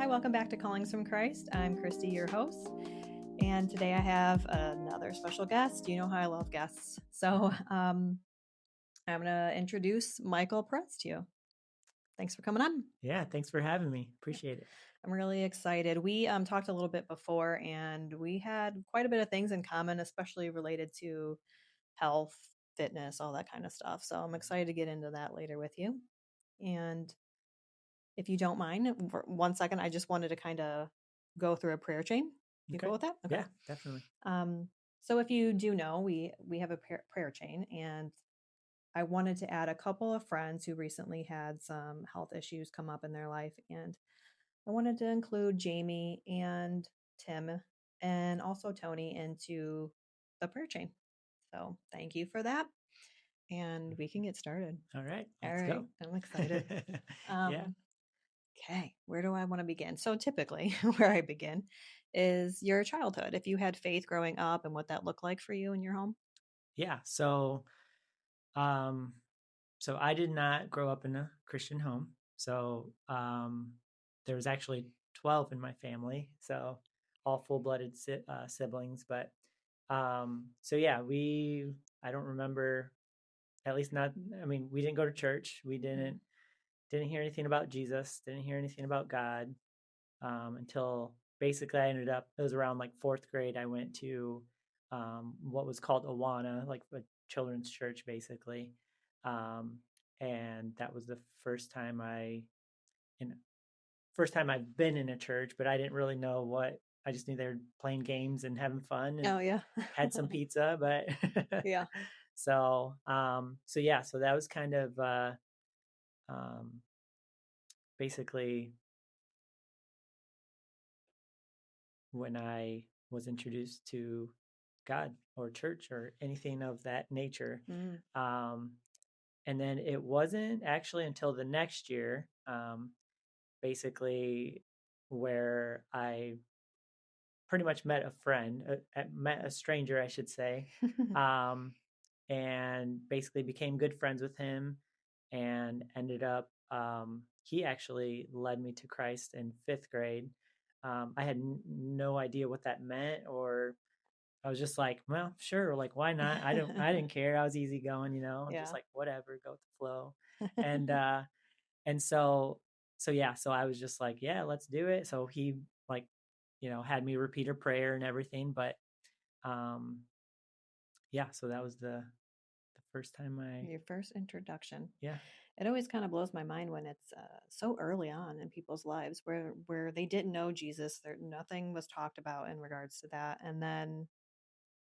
Hi, welcome back to Callings from Christ. I'm Christy, your host, and today I have another special guest. You know how I love guests. So I'm going to introduce Michael Perez to you. Thanks for coming on. Yeah, thanks for having me. Appreciate it. I'm really excited. We talked a little bit before, and we had quite a bit of things in common, especially related to health, fitness, all that kind of stuff. So I'm excited to get into that later with you. And if you don't mind, for 1 second, I just wanted to kind of go through a prayer chain. You Okay. cool with that? Okay. Yeah, definitely. So if you do know, we have a prayer chain, and I wanted to add a couple of friends who recently had some health issues come up in their life, and I wanted to include Jamie and Tim and also Tony into the prayer chain. So thank you for that, and we can get started. All right, All let's right, go. I'm excited. Yeah. Okay, where do I want to begin? So typically, where I begin is your childhood. If you had faith growing up and what that looked like for you in your home. Yeah. Um, so I did not grow up in a Christian home. There was actually 12 in my family, so all full-blooded siblings. But I don't remember, at least not. I mean, we didn't go to church. We didn't hear anything about Jesus. Didn't hear anything about God. Until basically it was around like fourth grade. I went to what was called Awana, like a children's church, basically. Um, and that was the first time I've been in a church, but I didn't really know what. I just knew they were playing games and having fun, and Oh yeah. had some pizza, but Yeah. so that was kind of um, basically when I was introduced to God or church or anything of that nature. Mm. Um, and then it wasn't actually until the next year, basically, where I pretty much met met a stranger, I should say, um, and basically became good friends with him, and ended up. He actually led me to Christ in fifth grade. I had no idea what that meant, or I was just like, well, sure, like why not? I didn't care. I was easy going, Yeah. just like whatever, go with the flow. And and so I was just like, yeah, let's do it. So he like, had me repeat a prayer and everything, but um so that was the first time Your first introduction. yeah. It always kind of blows my mind when it's so early on in people's lives where they didn't know Jesus. There nothing was talked about in regards to that, and then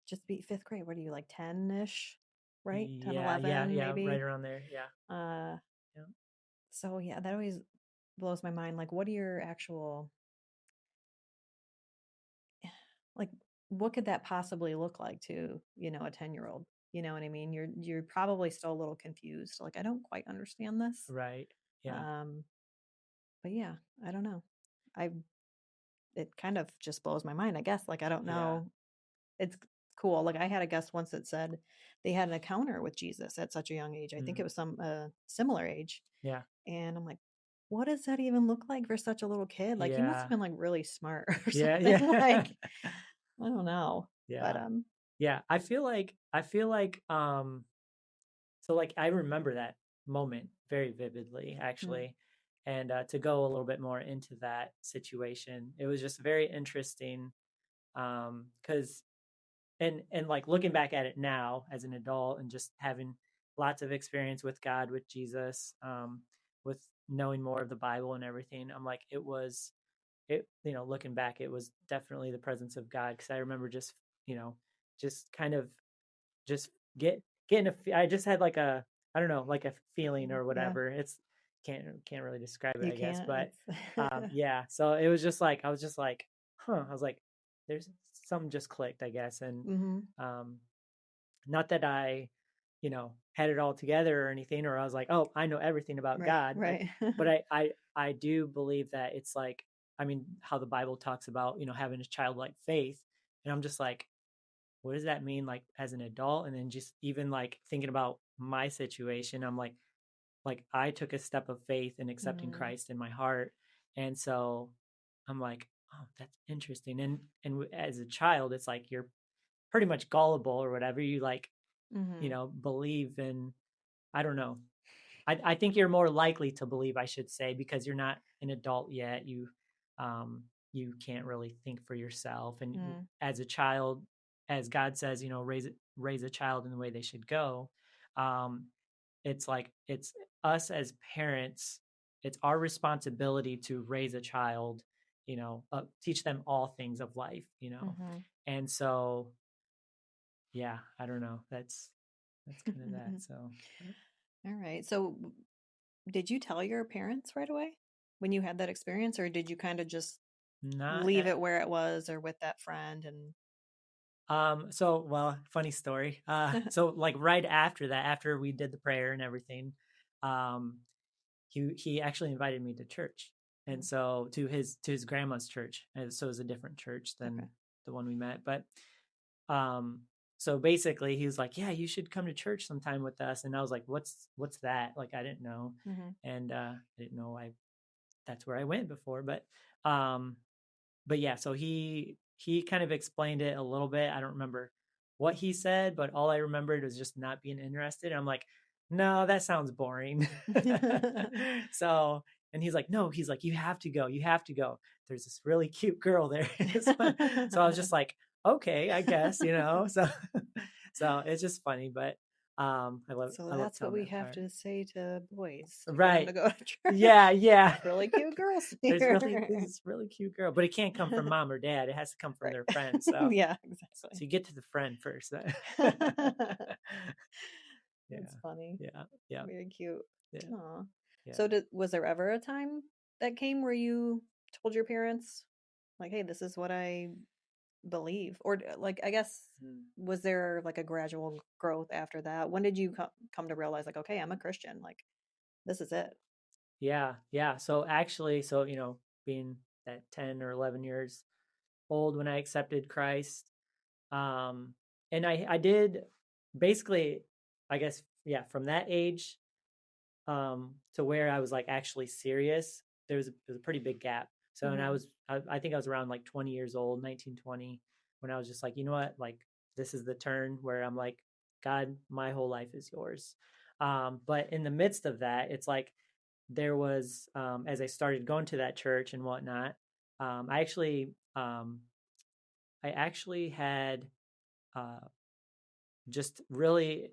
just be fifth grade. What are you, like 10-ish, right? 10, Yeah, 11, yeah, right maybe. around there. Yeah. Uh, Yeah. so yeah, that always blows my mind. Like, what are your actual, like, what could that possibly look like to, a 10-year-old? You know what I mean? You're probably still a little confused. Like, I don't quite understand this. Right. Yeah. Um, but yeah, I don't know. I It kind of just blows my mind, I guess. Like, I don't Yeah. know. It's cool. Like, I had a guest once that said they had an encounter with Jesus at such a young age. I think it Mm. was some similar age. Yeah. And I'm like, what does that even look like for such a little kid? Like, he must have Yeah. been like really smart or Yeah. something. Yeah. Like, I don't know. But Yeah. Yeah. So like I remember that moment very vividly, mm, actually. And to go a little bit more into that situation, it was just very interesting. Because and like looking back at it now as an adult and just having lots of experience with God, with Jesus, with knowing more of the Bible and everything, I'm like, looking back, it was definitely the presence of God. Because I remember just kind of just getting I just had like a, I don't know, like a feeling or yeah, whatever. It's can't really describe it, you I guess. can't. But It's yeah, so it was just like, I was just like, huh. I was like, there's something just clicked, I guess. And hmm um not that I, had it all together or anything, or I was like, oh, I know everything about right, God. right. But I do believe that it's like, I mean, how the Bible talks about, having a childlike faith. And I'm just like, what does that mean, like as an adult? And then just even like thinking about my situation, I'm like I took a step of faith in accepting mm, Christ in my heart. And so I'm like, oh, that's interesting. And as a child, it's like you're pretty much gullible or whatever. You like, Mhm. believe in, I don't know. I think you're more likely to believe, I should say, because you're not an adult yet. Um, you can't really think for yourself. And Mm. as a child, as God says, raise a child in the way they should go. Um, it's like it's us as parents. It's our responsibility to raise a child. Teach them all things of life. Mhm. And so, yeah, I don't know. That's kind of that. So, but All right. So, did you tell your parents right away when you had that experience, or did you kind of just not leave it where it was or with that friend and So well, funny story. So like right after that, after we did the prayer and everything, um, he actually invited me to church. And Mm, so to his grandma's church. And so it was a different church okay. than the one we met. But um so basically he was like, yeah, you should come to church sometime with us. And I was like, what's that? Like I didn't know. Mhm. And I didn't know I that's where I went before. Um but yeah, so he kind of explained it a little bit. I don't remember what he said, but all I remembered was just not being interested. I'm like, no, that sounds boring. So, and he's like, no, he's like, you have to go, you have to go. There's this really cute girl there. So I was just like, okay, I guess, So, so it's just funny, but So I love that's what telling we that have part. to say to boys to get them Right. to go to Yeah, church. yeah. Really cute girls There's here. this really cute girl, but it can't come from mom or dad. It has to come from Right. their friends. So, Yeah, so exactly. you get to the friend first. Yeah, That's funny. yeah, yeah, Very cute. yeah, Aw. yeah. So was there ever a time that came where you told your parents, like, hey, this is what I believe? Or like, I guess, Mm. was there like a gradual growth after that? When did you come to realize, like, okay, I'm a Christian, like, this is it? Yeah, yeah. So actually, being that 10 or 11 years old when I accepted Christ, um, and I did basically, I guess, yeah, from that age to where I was like actually serious, there was a pretty big gap. So, and Hmm. I think I was around like 20 years old, 19, 20, when I was just like, you know what, like this is the turn where I'm like, God, my whole life is yours. But in the midst of that, it's like there was, as I started going to that church and whatnot, um, I actually, um, I actually had uh, just really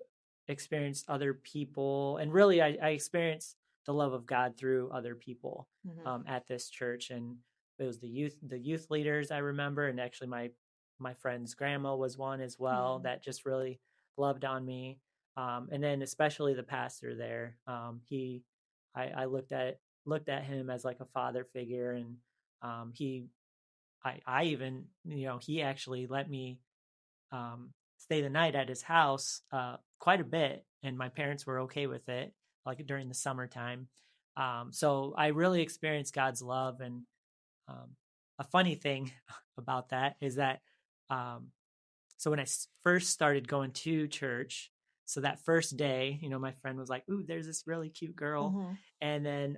experienced other people, and really I experienced the love of God through other people Hmm. at this church. And it was the youth leaders I remember, and actually my friend's grandma was one as well Oh. that just really loved on me. And then especially the pastor there, I looked at him as like a father figure. And he I even, he actually let me stay the night at his house quite a bit, and my parents were okay with it, like during the summertime. So I really experienced God's love. And um, a funny thing about that is that, um, so when I first started going to church, so that first day, my friend was like, "Ooh, there's this really cute girl," Hmm. and then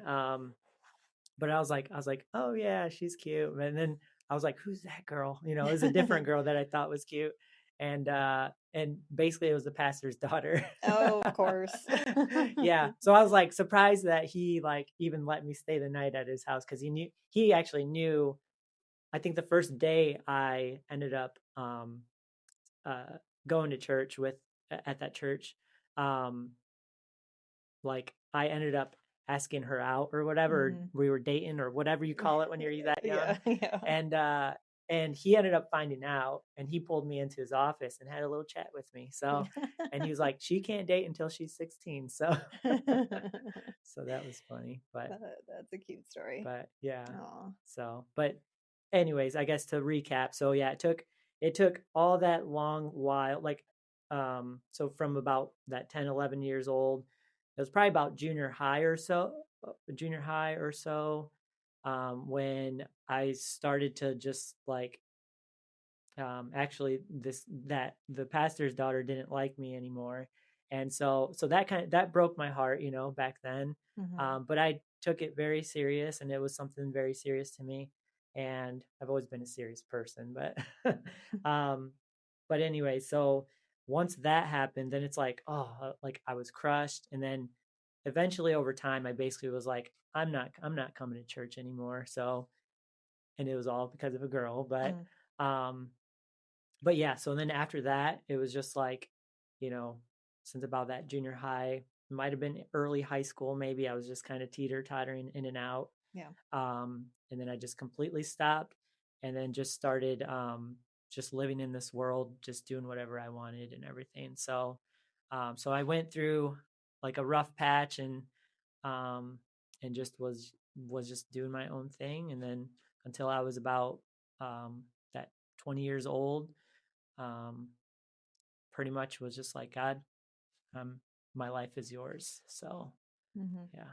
but I was like, oh yeah, she's cute. And then I was like, who's that girl? It was a different girl that I thought was cute. And basically it was the pastor's daughter. Oh, of course. Yeah. So I was like surprised that he like even let me stay the night at his house, because he actually knew. I think the first day I ended up uh going to church at that church, um like I ended up asking her out or whatever, or Hmm. we were dating or whatever you call it when you're that Yeah, young. yeah. And he ended up finding out, and he pulled me into his office and had a little chat with me. So, and he was like, she can't date until she's 16. So so that was funny. But That's a cute story. but yeah. Oh. So, but anyways, I guess to recap, so yeah, it took all that long while, like so from about that 10, 11 years old, it was probably about junior high or so, when I started to just like, actually this that the pastor's daughter didn't like me anymore. And so that broke my heart, back then. Hmm. But I took it very serious, and it was something very serious to me. and I've always been a serious person, um, but anyway, so once that happened, then it's like, oh, like I was crushed, and then eventually over time, I basically was like, I'm not coming to church anymore. So, and it was all because of a girl, Mm, um, but yeah, so then after that, it was just like, you know, since about that junior high, might have been early high school, maybe I was just kind of teeter tottering in and out. yeah. And then I just completely stopped and then just started just living in this world, just doing whatever I wanted and everything. So I went through like a rough patch um, and just was just doing my own thing. And then until I was about that 20 years old, um, pretty much was just like, God, um, my life is yours. So Hmm. yeah.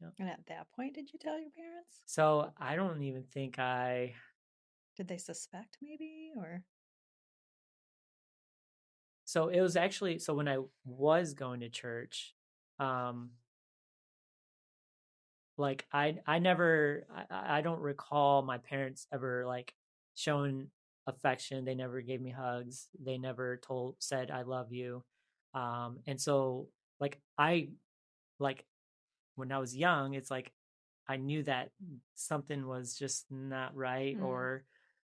Yep. And at that point, did you tell your parents? So I don't even think I Did they suspect maybe, or? so it was actually so when I was going to church, um, like I never I don't recall my parents ever like showing affection. They never gave me hugs. They never told said I love you. And so like I like when I was young, it's like I knew that something was just not right, Mm, or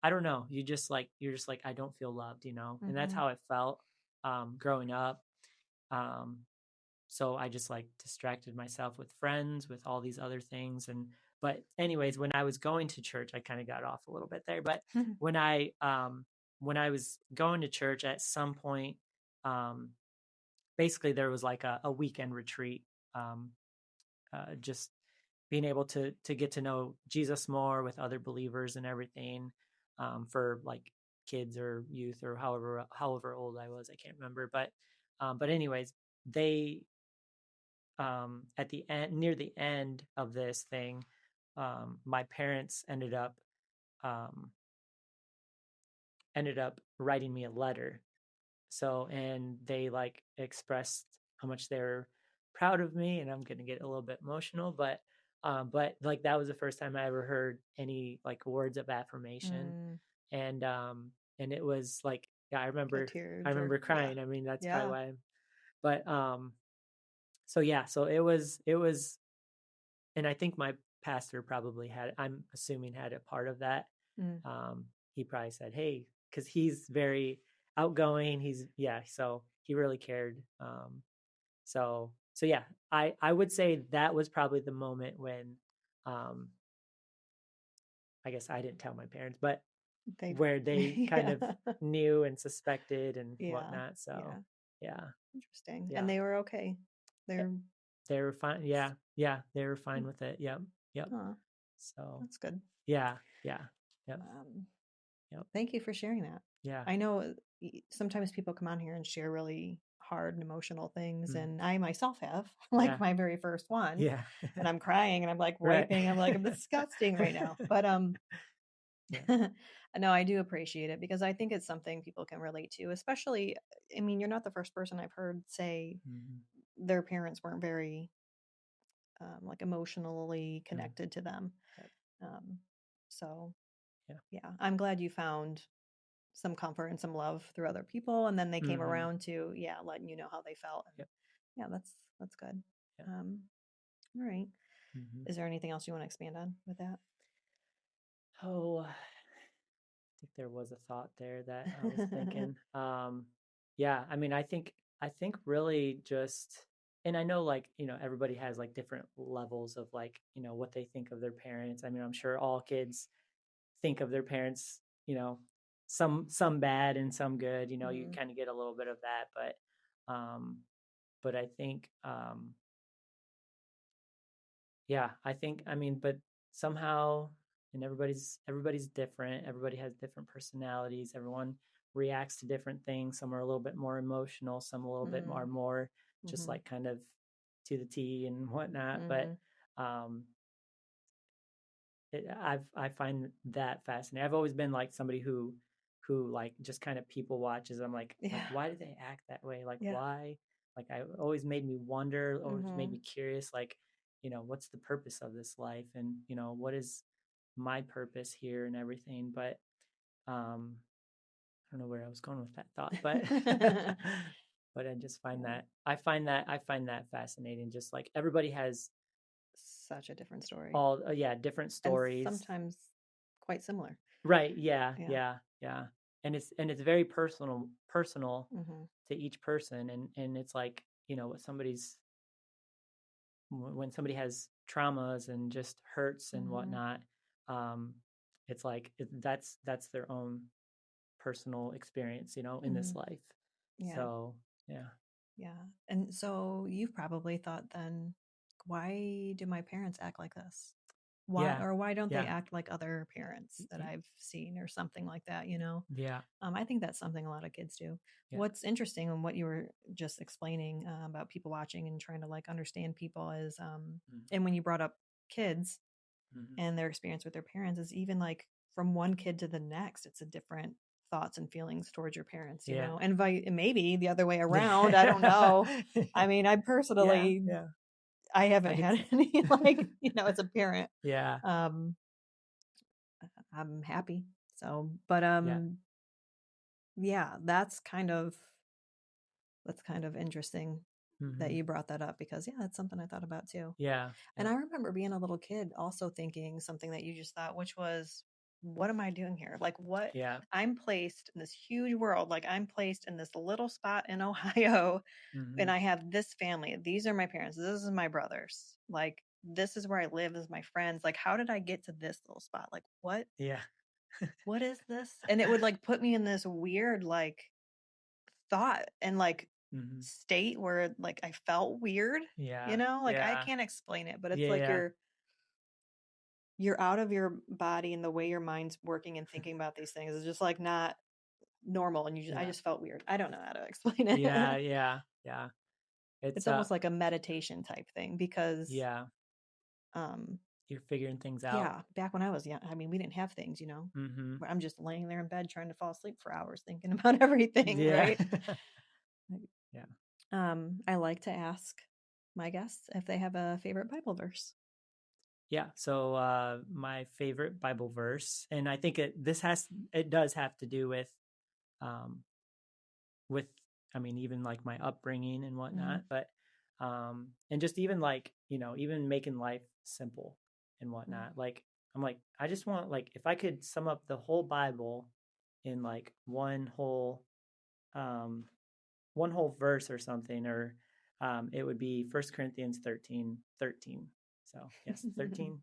I don't know. You're just like I don't feel loved, and that's mm-hmm. how I felt growing up. Um, so I just like distracted myself with friends, with all these other things, and but anyways, when I was going to church, I kind of got off a little bit there. But when I um, when I was going to church, at some point, um, basically there was like a weekend retreat. Um, just being able to get to know Jesus more with other believers and everything, for like kids or youth or however old I was, I can't remember. But anyways, they at the end near the end of this thing, my parents um, ended up writing me a letter. So, and they like expressed how much they're proud of me, and I'm gonna get a little bit emotional, but like that was the first time I ever heard any like words of affirmation, Mm, and it was like, yeah, the I tear remember jerk. Yeah. crying. I mean, that's probably Yeah. why. But so yeah, so it was, and I think my pastor probably had, I'm assuming, had a part of that. Mm, He probably said, "Hey," because he's very outgoing. Yeah, so he really cared. So yeah, I would say that was probably the moment when, um, I guess I didn't tell my parents, but they, where they kind yeah. of knew and suspected and Yeah. whatnot. So Yeah. yeah, Interesting. And yeah, they were okay. eh, They're, they were fine. Yeah, yeah, they were fine with it. Yep, yep. huh, So that's good. yeah, yeah, yep, Um, yep, Thank you for sharing that. yeah. I know sometimes people come on here and share really hard and emotional things, Mm, and I myself have, like yeah, my very first one, yeah. and I'm crying and I'm like Right. wiping. I'm like, I'm disgusting right now. But Yeah. no, I do appreciate it because I think it's something people can relate to, especially, I mean, you're not the first person I've heard say Mhm. their parents weren't very like emotionally Mm. connected to them. Yep. Um, so Yeah. yeah, I'm glad you found some comfort and some love through other people, and then they came Mhm. around to, yeah, letting you know how they felt. And Yep. yeah, that's good. Yep. um all right, Mhm. is there anything else you want to expand on with that? Oh, I think there was a thought there that I was thinking. Yeah, I mean, I think really just, and I know like, everybody has like different levels of like, what they think of their parents. I mean, I'm sure all kids think of their parents, some bad and some good, you Mm, kind of get a little bit of that, um but I think, yeah, I think, I mean, but somehow, and everybody's different. Everybody has different personalities. Everyone reacts to different things. Some are a little bit more emotional, some a little bit mm, more just mm-hmm, like kind of to the T and whatnot. But mm-hmm. um I find that fascinating. I've always been like somebody who like just kind of people watches. I'm like Yeah. why do they act that way? Like Yeah. why? Like I always made me wonder, or made Mm-hmm. me curious, like, what's the purpose of this life, and what is my purpose here and everything. But I don't know where I was going with that thought, but but I just find Yeah. that I find that fascinating. Just like everybody has Such a different story. all yeah, different And stories. sometimes quite similar. Right, yeah, Yeah. yeah, yeah. And it's very personal Mhm. to each person, and it's like, what somebody's when somebody has traumas and just hurts and Mhm. whatnot, um it's like that's their own personal experience, in this Mhm. life. Yeah. So, yeah. Yeah. And so you've probably thought then, why do my parents act like this? Yeah. Why don't they Yeah. act like other parents that y- I've seen or something like that, you know? Yeah. I think that's something a lot of kids do. Yeah. What's interesting and what you were just explaining about people watching and trying to like understand people is, Mm-hmm. and when you brought up kids Mm-hmm. and their experience with their parents, is even like from one kid to the next, it's a different thoughts and feelings towards your parents, you Yeah. know, and maybe the other way around. I don't know. I mean, I Yeah. personally, Yeah. I I haven't could had say. any like, as a parent. Yeah. Um, I'm happy. So, but Yeah. yeah, that's kind of interesting that Mm-hmm. you brought that up because yeah, that's something I thought about too. Yeah. And Yeah. I remember being a little kid also thinking something that you just thought, which was, what am I doing here? Like, what? Yeah. I'm placed in this huge world. Like, I'm placed in this little spot in Ohio, Mm-hmm. and I have this family. These are my parents. This is my brothers. Like, this is where I live. This is my friends. Like, how did I get to this little spot? Like, what? Yeah. What is this? And it would like put me in this weird like thought and like Mm-hmm. state where like I felt weird, Yeah. like I Yeah. can't explain it, but it's like Yeah. you're out of your body and the way your mind's working and thinking about these things is just like not normal and I Yeah. just felt weird. I don't know how to explain Yeah. it. Yeah. Yeah. It's It's almost like a meditation type thing because yeah, um you're figuring things out. yeah, back when I was young, I mean, we didn't have things, Mm-hmm. where I'm just laying there in bed trying to fall asleep for hours thinking about everything, Yeah. right? Yeah. I like to ask my guests if they have a favorite Bible verse. Yeah. So my favorite Bible verse, and I think it does have to do um with I mean, even like my upbringing and Hmm. whatnot, but and just even like, even making life simple and whatnot. Like I'm like, I just want, like, if I could sum up the whole Bible in like um one whole verse or something, or it would be First Corinthians 13:13. So yes, 13:13.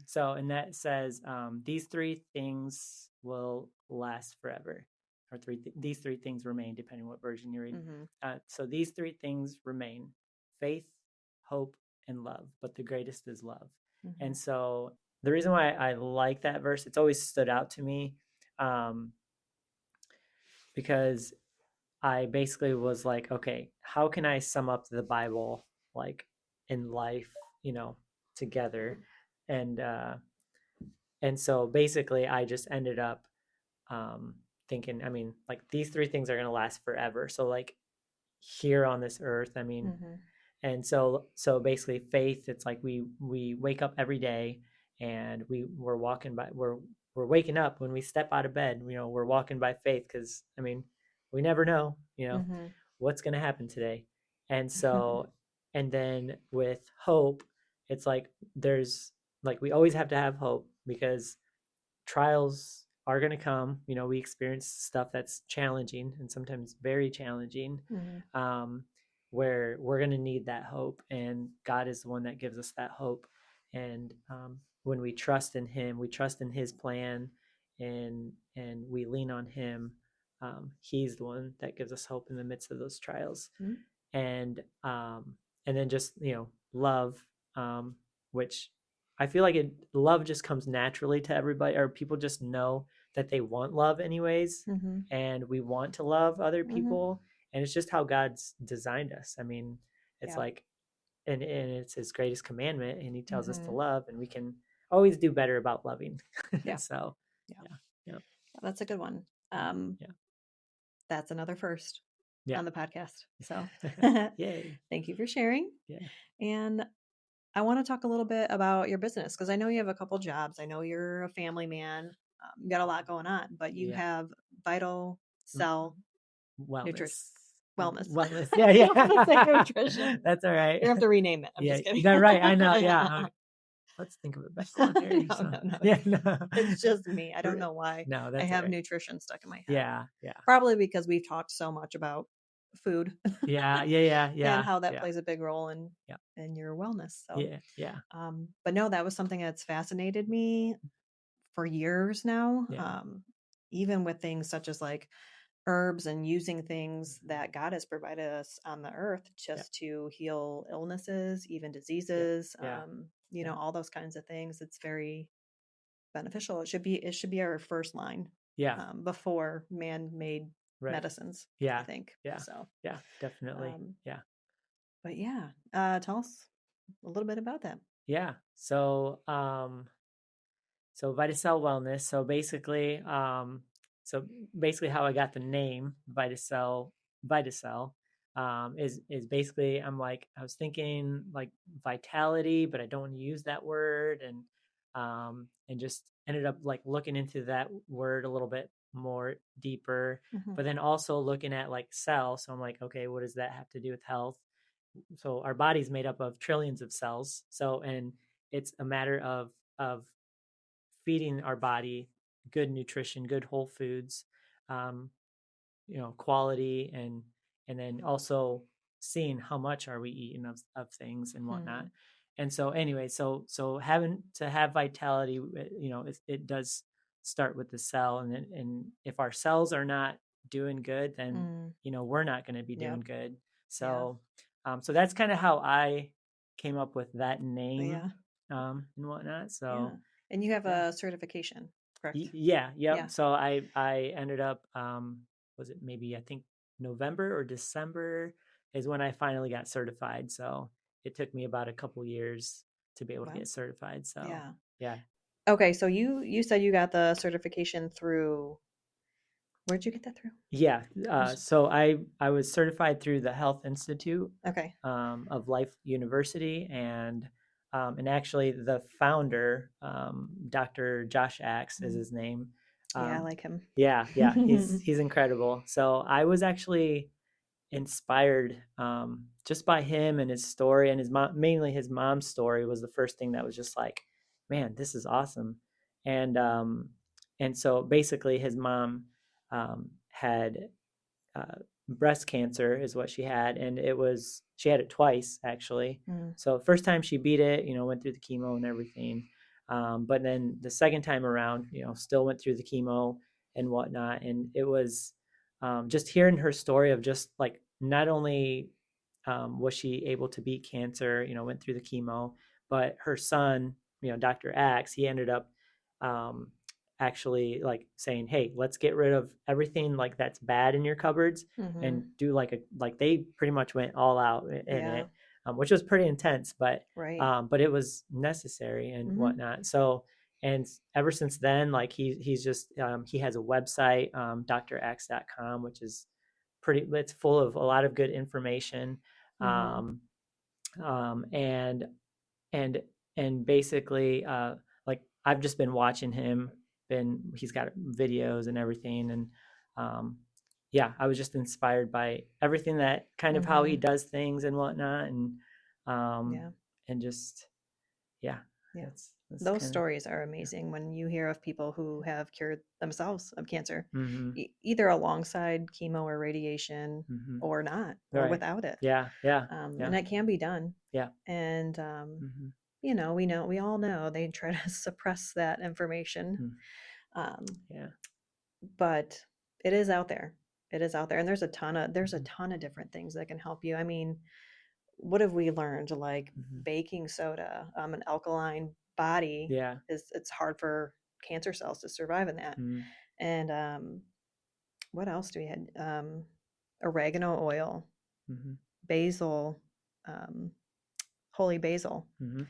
So, and that says, these three things will last forever, or these three things remain, depending on what version you read. Hmm. So these three things remain: faith, hope, and love. But the greatest is love. Hmm. And so the reason why I like that verse, it's always stood out to me, um, because I basically was like, okay, how can I sum up the Bible like in life, together? And so basically I just ended up um thinking, I mean, like, these three things are going to last forever. So, like, here on this earth, I mean, Hmm. and so basically faith, it's like we wake up every day, and we're walking by we're waking up when we step out of bed, we're walking by faith, because I mean, we never know, Hmm. what's going to happen today. And so, and then with hope, it's like there's like we always have to have hope, because trials are going to come. We experience stuff that's challenging, and sometimes very challenging, Hmm. um, where we're going to need that hope, and God is the one that gives us that hope. And when we trust in Him, we trust in His plan, and we lean on Him. He's the one that gives us hope in the midst of those trials. And and then just, love, which I feel like love just comes naturally to everybody, or people just know that they want love anyways, Hmm. and we want to love other Hmm. people, and it's just how God's designed us. I mean, it's Yeah. like, and it's His greatest commandment, and He tells us to Hmm. love, and we can always do better about loving. Yeah. So, Yeah. yeah, yeah, Yeah, that's a good one. yeah, yeah, That's another first yeah. on the podcast. So Yay! thank you for sharing. Yeah. And I want to talk a little bit about your business because I know you have a couple jobs. I know you're a family man. You got a lot going on, but you Yeah. have Vital M- Cell Nutrition Wellness. Wellness. Wellness. I Yeah, was gonna say yeah. nutrition. That's all right. You're gonna have to rename it. I'm Yeah, just kidding. no, right. I know. Yeah. Let's think of a better one here. No, So, no, no. yeah, no. It's just me. I don't R- know why No, I that's all have right. nutrition stuck in my head. Yeah, yeah. Probably because we've talked so much about food Yeah, yeah, yeah, and yeah, how that yeah, plays a big role in yeah, your wellness. So, yeah, yeah, but no, that was something that's fascinated me for years now. yeah, Even with things such as like herbs and using things that God has provided us on the earth yeah, just to heal illnesses, even yeah, diseases, yeah, yeah, all those kinds of things. It's very beneficial. It should be our first line yeah, before man-made right. medicines, I Yeah, think. yeah, So, yeah, definitely. um, Yeah, but yeah, tell us a little bit about that. yeah. So Viticel Wellness. So basically how I got the name Viticel, is basically I was thinking like vitality, but I don't want to use that word, and just ended up like looking into that word a little bit more deeper, Hmm. but then also looking at like cell. So I'm like, okay, what does that have to do with health? So our body's made up of trillions of cells. So, and it's a matter of feeding our body good nutrition, good whole foods, um, quality, and then also seeing how much are we eating of things and whatnot. Hmm. And so anyway, so having to have vitality, it does start with the cell, and if our cells are not doing good, then Mm. we're not going to be doing Yep. good. Yeah. So that's kind of how I came up with that name, Yeah. and whatnot. Yeah. So And you have yeah. a certification, correct? Yeah, yep. Yeah. So I ended up, was it maybe, I think November or December is when I finally got certified. So it took me about a couple years to be able to Wow. get certified. So Yeah. yeah. Okay, so you said you got the certification through, where'd you get that through? Yeah. Was- So I was certified through the Health Institute, Okay. of Life University, and actually the founder, Dr. Josh Axe is Mm. his name. Yeah, I Um, like him. yeah, he's incredible. So I was actually inspired, just by him and his story, and his mom, mainly his mom's story was the first thing that was just like, man, this is awesome. And um and so basically his mom, had, uh, breast cancer is what she had, and she had it twice actually. Mm. So first time she beat it, went through the chemo and everything, but then the second time around, still went through the chemo and whatnot, and it was, just hearing her story of just like not only, was she able to beat cancer, went through the chemo, but her son, Dr. Axe, he ended up, um, actually like saying, hey, let's get rid of everything like that's bad in your cupboards, and Mm-hmm. do like they pretty much went all out in Yeah, it, which was pretty intense, right. but it was necessary and Mm-hmm. whatnot. So, and ever since then, like he's just, he has a website, drx.com, which is it's full of a lot of good information, Mm-hmm. um, um, and and and basically, like I've just been watching him, been he's got videos and everything, and, um, yeah, I was just inspired by everything, that kind of how he Mm-hmm. does things and whatnot, um, Yeah. and just, yeah, Yeah. that's Those kind of, stories are yeah. amazing when you hear of people who have cured themselves of cancer, Mm-hmm. either alongside chemo or radiation Mm-hmm. or not, or Right. without it. Yeah. Yeah. And Yeah. it can be done. Yeah. And, Mm-hmm. we all know they try to suppress that information. Mm. Um, Yeah. but it is out there. It is out there. And there's a Mm-hmm. ton of different things that can help you. I mean, what have we learned? Like Mm-hmm. baking soda, an alkaline body Yeah. it's hard for cancer cells to survive in that. Mm-hmm. And what else do we had? Oregano oil, Mm-hmm. basil, um, holy basil. Mm-hmm.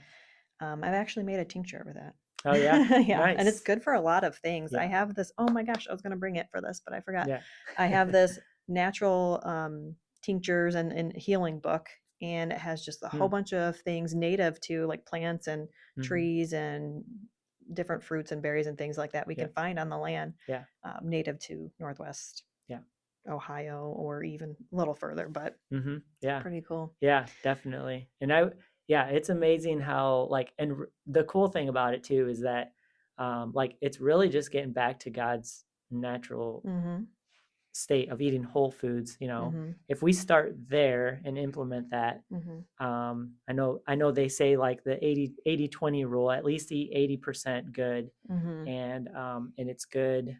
I've actually made a tincture with that. Oh yeah. Yeah, and it's Nice. good for a lot of things. I Yeah. have this. Oh my gosh, I was going to bring it for this, but I forgot. Yeah. I have this natural tinctures and healing book. and it has just a whole Mm. bunch of things native to like plants and Mm-hmm. trees and different fruits and berries and things like that we Yeah. can find on the land, Yeah. native to Northwest Yeah. Ohio or even a little further, but Mm-hmm. Yeah. pretty cool. Yeah, definitely. And yeah, it's amazing how like, and the cool thing about it too is that, like, it's really just getting back to God's natural Mm-hmm. state of eating whole foods. Mm-hmm. If we start there and implement that, Mm-hmm. I know they say like the 80-20 rule, at least eat 80% good, Mm-hmm. and it's good.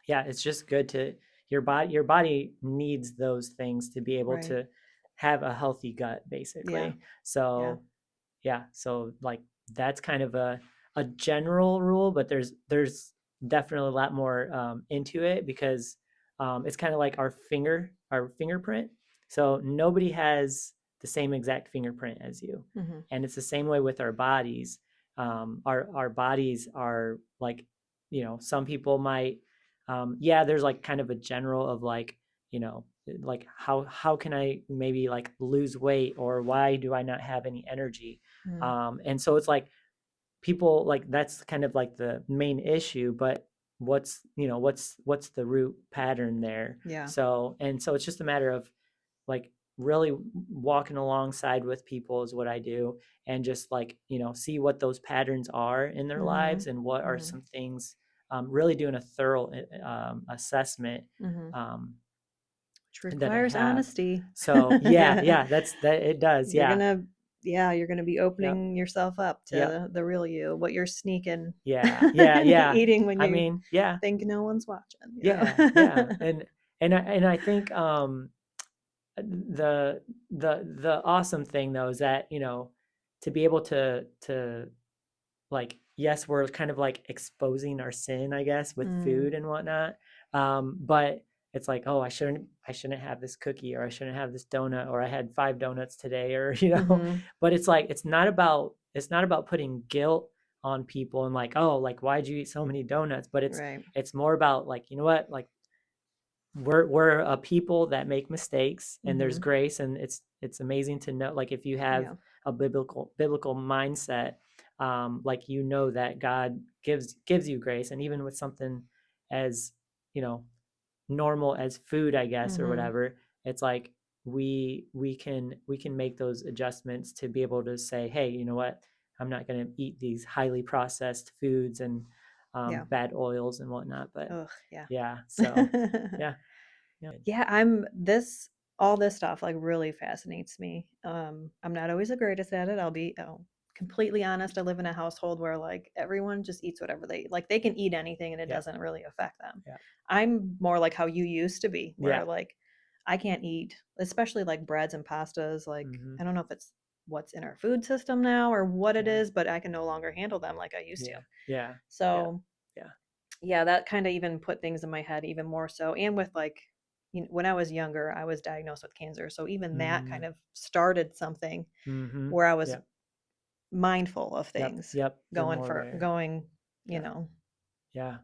Yeah, it's just good to your body needs those things to be able Right. to have a healthy gut Yeah. basically. Yeah. So yeah, so like that's kind of a general rule, but there's definitely a lot more into it because it's kind of like our fingerprint. So nobody has the same exact fingerprint as you, Mm-hmm. and it's the same way with our bodies. Our bodies are like, some people might, yeah, there's like kind of a general of like, like how can I maybe like lose weight, or why do I not have any energy? Mm. And so it's like people like that's kind of like the main issue, but what's the root pattern there? Yeah. So it's just a matter of like really walking alongside with people is what I do, and just like, see what those patterns are in their Mm-hmm. lives and what are Mm-hmm. some things, really doing a thorough assessment, Mm-hmm. um, Which that I requires have. honesty. So yeah, that it does. You're Yeah. gonna, yeah, you're gonna be Yep. opening yourself up Yep. to the real you, what you're sneaking Yeah. Yeah. and Yeah. eating when I you mean, yeah. think no one's watching, you Yeah. Yeah. know? And I think, the awesome thing though is that, to be able to like, yes, we're kind of like exposing our sin, I guess, with Mm, food and whatnot. But it's like, oh, I shouldn't have this cookie, or I shouldn't have this donut, or I had 5 donuts today, or mm-hmm. but it's like it's not about putting guilt on people and like, oh, like why'd you eat so many donuts? But it's Right. it's more about like, you know what, like we're a people that make mistakes, and there's Mm-hmm. grace, and it's amazing to know, like if you have Yeah. a biblical mindset, like, that God gives you grace, and even with something as, you know normal as food, I guess, or Mm-hmm. whatever, it's like we can make those adjustments to be able to say, hey, you know what, I'm not going to eat these highly processed foods and Yeah. bad oils and whatnot. But Ugh, yeah. yeah, so yeah. Yeah. Yeah, I'm this all this stuff like really fascinates me. I'm not always the greatest at it. I'll completely honest. I live in a household where like everyone just eats whatever like they can eat anything and it Yeah. doesn't really affect them. Yeah. I'm more like how you used to be, where Yeah. like I can't eat, especially like breads and pastas. Like Hmm. I don't know if it's what's in our food system now or what it Yeah. is, but I can no longer handle them like I used to. Yeah. Yeah. Yeah. So Yeah. yeah, that kind of even put things in my head even more so. And with like, when I was younger, I was diagnosed with cancer. So even that kind Mm. of started something Hmm. where I was Yep. mindful of Yep. things Yep. You're more aware. going, you Yeah. know, Yeah.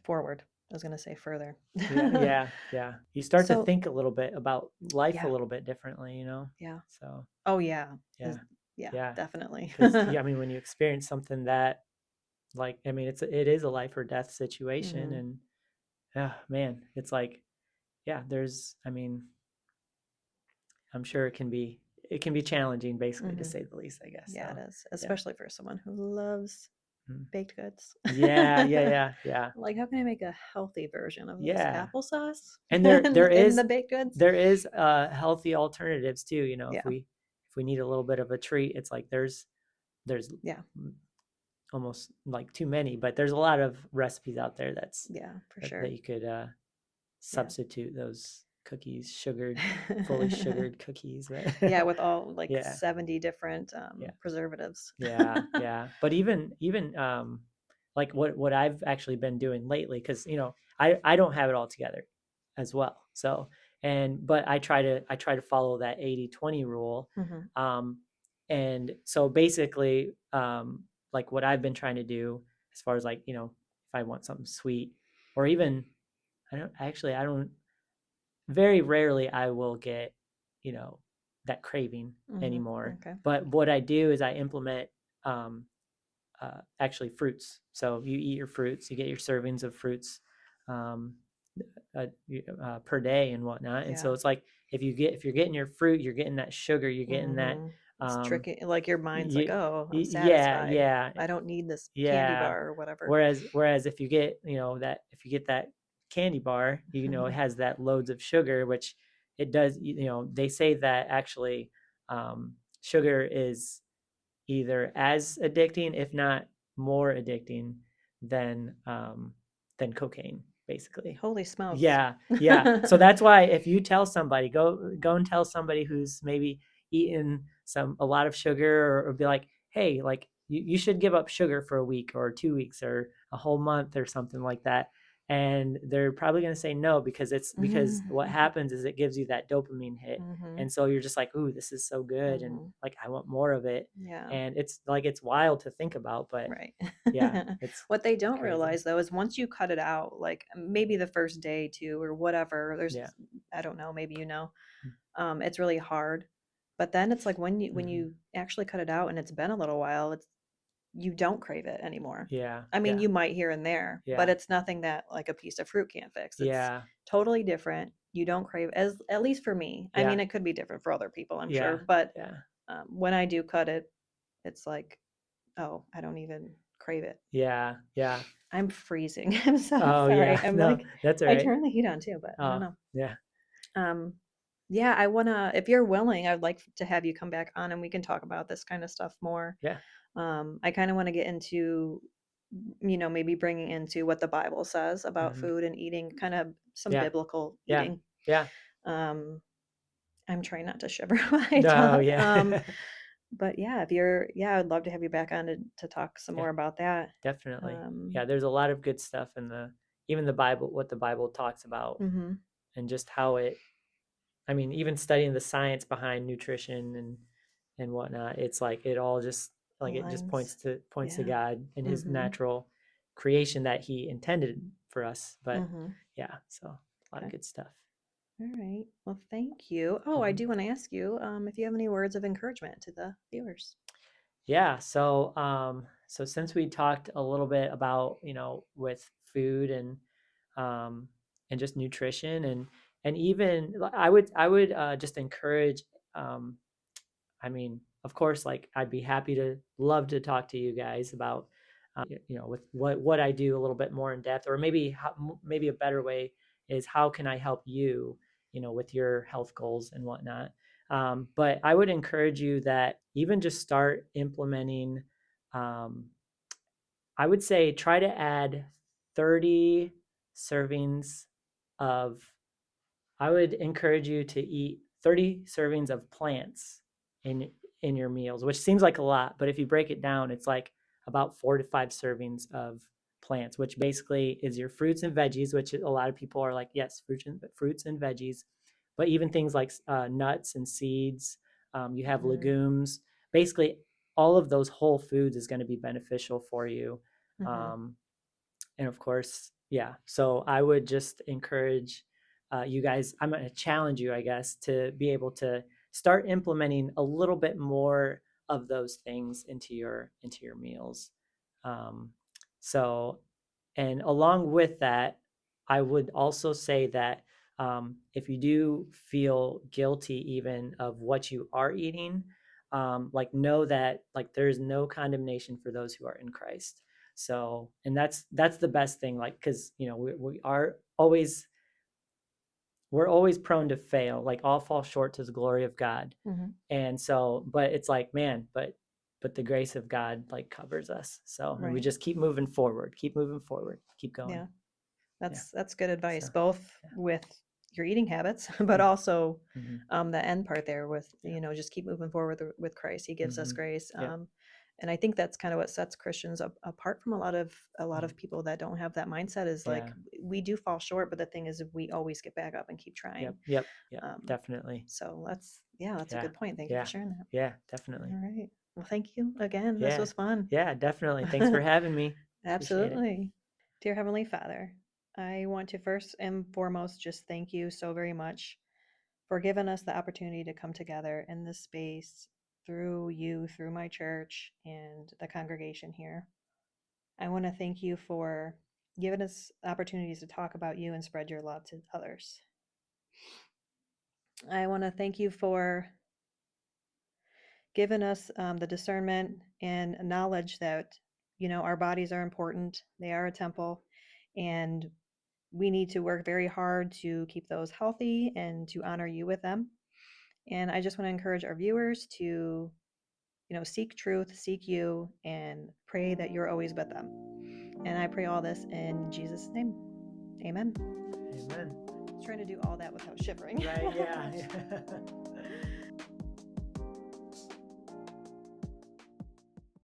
forward. I was going to say further. Yeah. Yeah. Yeah. You start to So think a little bit about life a yeah, little bit differently. yeah. So Oh yeah. yeah. Yeah, Yeah. definitely. Because yeah, I mean, when you experience something that, like, I mean, it is a life or death situation, Hmm. and man, it's like, yeah, I mean, I'm sure it can be challenging, basically, to Hmm. say the least, I guess. Yeah, So it is, yeah. especially for someone who loves Mm. baked goods. Yeah. Yeah. Yeah. Yeah. Like, how can I make a healthy version of this Yeah. applesauce And there there in is the baked goods? there is healthy alternatives too. If Yeah, we need a little bit of a treat, it's like there's yeah, almost like too many, but there's a lot of recipes out there yeah, for that sure. you could Yeah. substitute those cookies, fully sugared cookies. Yeah, But with all like yeah. 70 different Yeah. preservatives. Yeah, yeah. But even like what I've actually been doing lately, because I don't have it all together as well. So, but I try to follow that 80-20 rule. Hmm. Um and so basically, like what I've been trying to do, as far as like, if I want something sweet, or even, I don't very rarely I will get, you know that craving Mhm. anymore. Okay. But what I do is I implement um, actually fruits. So you eat your fruits, you get your servings of fruits um, uh, per day and whatnot. And so Yeah. it's like if you're getting your fruit, you're getting that sugar, you're getting that Mhm. It's um, tricky. Like your mind's like, y- "Oh, I'm yeah, satisfied. yeah, I don't need this candy yeah. bar or whatever." Whereas if you get that if you get that candy bar, it has that loads of sugar, which it does. They say that actually sugar is either as addicting, if not more addicting than cocaine, basically. Holy smokes. Yeah, yeah. So that's why if you tell somebody, go and tell somebody who's maybe eaten a lot of sugar, or be like, hey, like you should give up sugar for a week or 2 weeks or a whole month or something like that. And they're probably going to say no, because what Mhm. happens is it gives you that dopamine hit, Mhm. and so you're just like, ooh, this is so good, and Mhm. like I want more of it. Yeah. And it's like it's wild to think about, but Right. yeah, What they it's don't crazy. realize though is once you cut it out, like maybe the first day too or whatever, there's Yeah. I don't know, maybe it's really hard. But then it's like when Mm-hmm. you actually cut it out and it's been a little while, it's you don't crave it anymore. Yeah. I mean, Yeah. you might here and there, but Yeah. it's nothing that like a piece of fruit can't fix. It's Yeah. totally different. You don't crave as at least for me. I Yeah. mean, it could be different for other people, I'm sure, Yeah. but Yeah. when I do cut it, it's like, oh, I don't even crave it. Yeah. Yeah. I'm freezing. I'm so Oh sorry. yeah. I'm No, like, that's all I right. turned the heat on too, but I don't Oh know. yeah. Um, yeah, I wanna, if you're willing, I'd like to have you come back on and we can talk about this kind of stuff more. Yeah. I kind of want to get into, maybe bringing into what the Bible says about Mm-hmm. food and eating, kind of some Yeah. biblical Yeah. eating. Yeah. Um, I'm trying not to shiver while I No. talk. Yeah. But yeah, yeah, I'd love to have you back on to talk some Yeah. more about that. Definitely. Um, Yeah. There's a lot of good stuff in even the Bible, what the Bible talks about, mhm. and just how it. I mean, even studying the science behind nutrition and whatnot, it's like it all just like it just Aligns. points to Yeah. God and His Mhm. natural creation that He intended for us. But Mhm. yeah, so a lot of Okay. good stuff. All right. Well, thank you. Oh, I Hmm. do want to ask you if you have any words of encouragement to the viewers. Yeah. So since we talked a little bit about with food um, and just nutrition and even I would just encourage um, I mean, of course, like I'd be love to talk to you guys about, with what I do a little bit more in depth, or maybe a better way is how can I help you, with your health goals and whatnot. But I would encourage you that even just start implementing. Um, I would say try to add 30 servings of I would encourage you to eat 30 servings of plants in in your meals, which seems like a lot, but if you break it down, it's like about 4 to 5 servings of plants, which basically is your fruits and veggies, which a lot of people are like, yes, fruits and veggies, but even things like nuts and seeds. You have Mm-hmm. legumes. Basically, all of those whole foods is going to be beneficial for you. Mm-hmm. Um, and of course, yeah. So I would just encourage you guys. I'm going to challenge you, I guess, to be able to start implementing a little bit more of those things into your meals. Um, so, and along with that, I would also say that if you do feel guilty even of what you are eating, like know that like there's no condemnation for those who are in Christ. So, and that's the best thing, like, because we're always prone to fail, like all fall short to the glory of God. Mm-hmm. And so, but it's like, man, but the grace of God like covers us. So, and we Right. just keep moving forward, keep going. Yeah. Yeah. That's good advice, So, both yeah. with your eating habits, but Mm-hmm. also Mm-hmm. the end part there with, Yeah. just keep moving forward with Christ. He gives us Mm-hmm. grace. Yep. And I think that's kind of what sets Christians apart from a lot of Mm-hmm. people that don't have that mindset is like Yeah. we do fall short, but the thing is we always get back up and keep Yep. trying. Yep. Yep. Um, Definitely. so that's a Yeah. good point. Thank you for Yeah. sharing that. Yeah. Definitely. All right. Well, thank you again. This Yeah. was fun. Yeah. Definitely. Thanks for having me. Appreciate it. Absolutely. Dear Heavenly Father, I want to first and foremost just thank you so very much for giving us the opportunity to come together in this space through you, through my church and the congregation here. I want to thank you for giving us opportunities to talk about you and spread your love to others. I want to thank you for giving us the discernment and knowledge that, our bodies are important. They are a temple, and we need to work very hard to keep those healthy and to honor you with them. And I just want to encourage our viewers to, seek truth, seek you, and pray that you're always with them. And I pray all this in Jesus' name. Amen. Amen. Trying to do all that without shivering. Right, yeah.